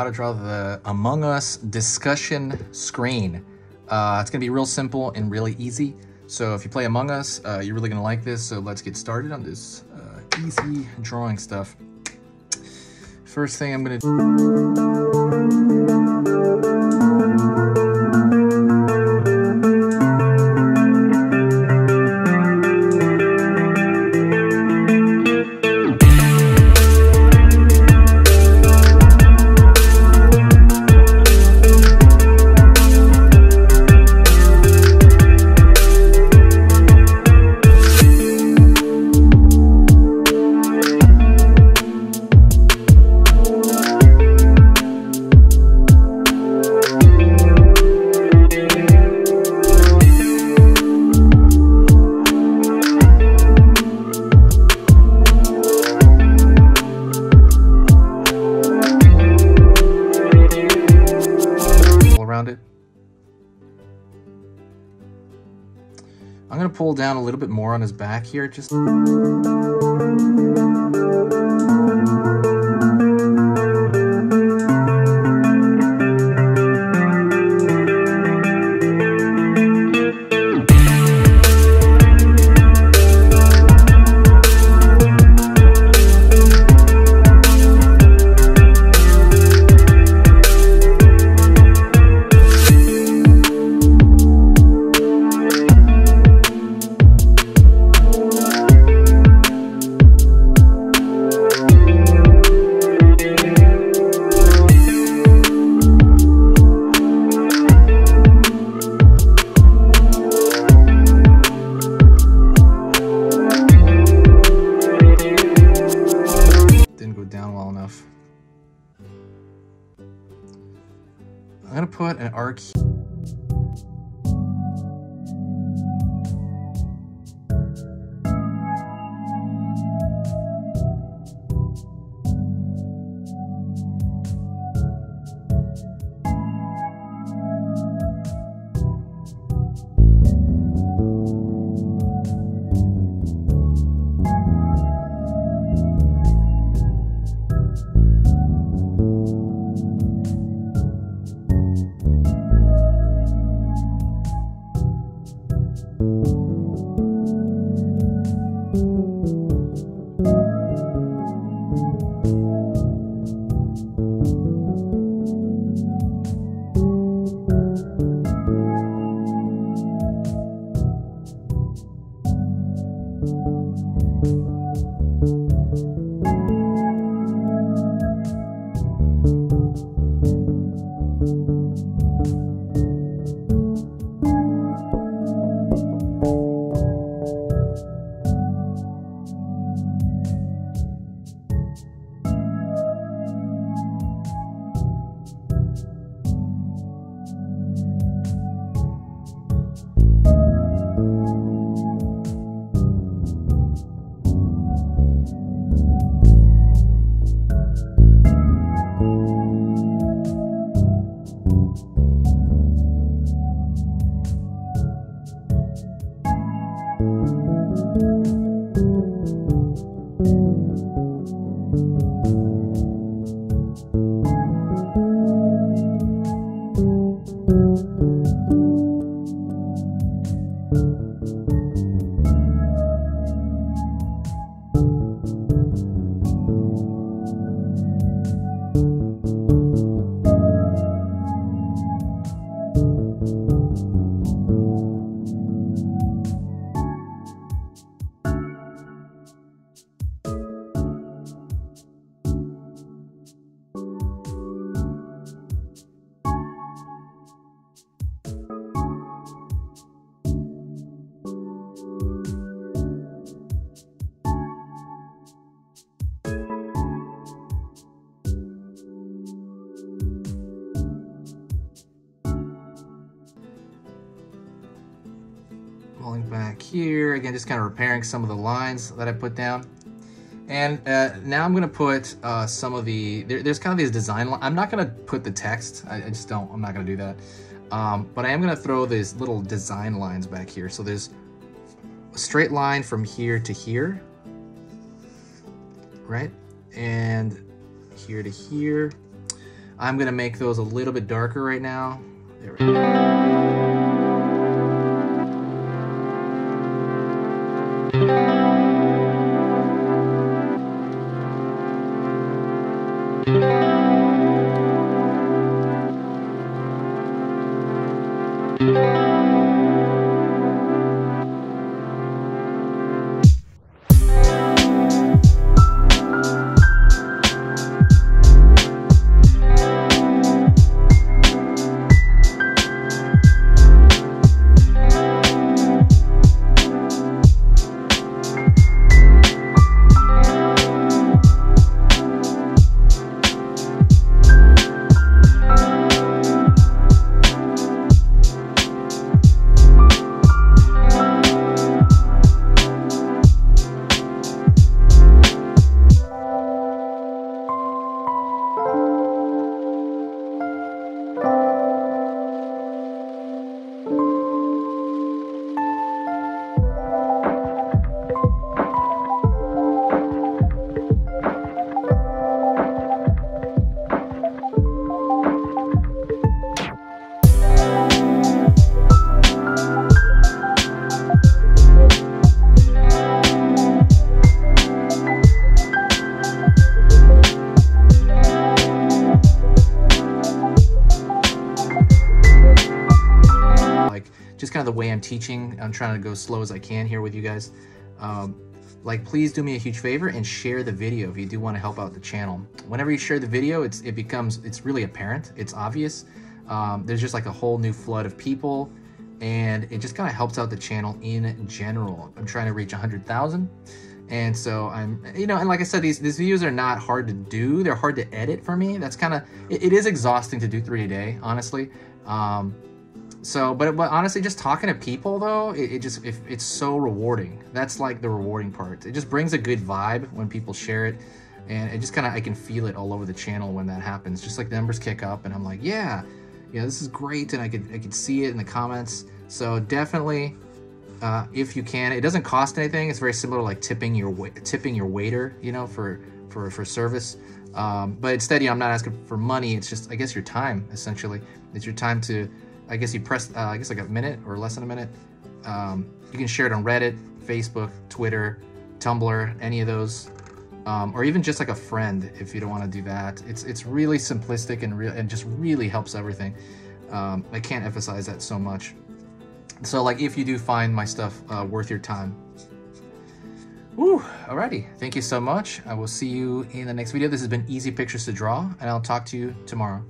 how to draw the Among Us discussion screen. It's gonna be real simple and really easy. So if you play Among Us, you're really gonna like this. So let's get started on this easy drawing stuff. First thing I'm gonna do. It. I'm going to pull down a little bit more on his back here, just I'm going to put an arc here. Pulling back here, again, just kind of repairing some of the lines that I put down. And now I'm gonna put some of the, there's kind of these design lines. I'm not gonna put the text, I'm not gonna do that. But I am gonna throw these little design lines back here. So there's a straight line from here to here, right? And here to here. I'm gonna make those a little bit darker right now. There we go. Just kind of the way I'm teaching, I'm trying to go slow as I can here with you guys. Like, please do me a huge favor and share the video if you do want to help out the channel. Whenever you share the video, it's really apparent, it's obvious. There's just like a whole new flood of people, and it just kind of helps out the channel in general. I'm trying to reach 100,000, and so I'm, you know, and like I said, these videos are not hard to do. They're hard to edit for me. That's kind of, it is exhausting to do 3 a day, honestly. So, but honestly, just talking to people though, it's so rewarding. That's like the rewarding part. It just brings a good vibe when people share it, and it just kind of, I can feel it all over the channel when that happens. Just like the numbers kick up, and I'm like, yeah, this is great, and I could see it in the comments. So definitely, if you can, it doesn't cost anything. It's very similar to like tipping your waiter, you know, for service. But instead, I'm not asking for money. It's just, I guess, your time. Essentially, it's your time to. I guess you press, I guess like a minute or less than a minute. You can share it on Reddit, Facebook, Twitter, Tumblr, any of those, or even just like a friend if you don't want to do that. It's really simplistic and just really helps everything. I can't emphasize that so much. So like, if you do find my stuff worth your time. Woo, alrighty. Thank you so much. I will see you in the next video. This has been Easy Pictures to Draw, and I'll talk to you tomorrow.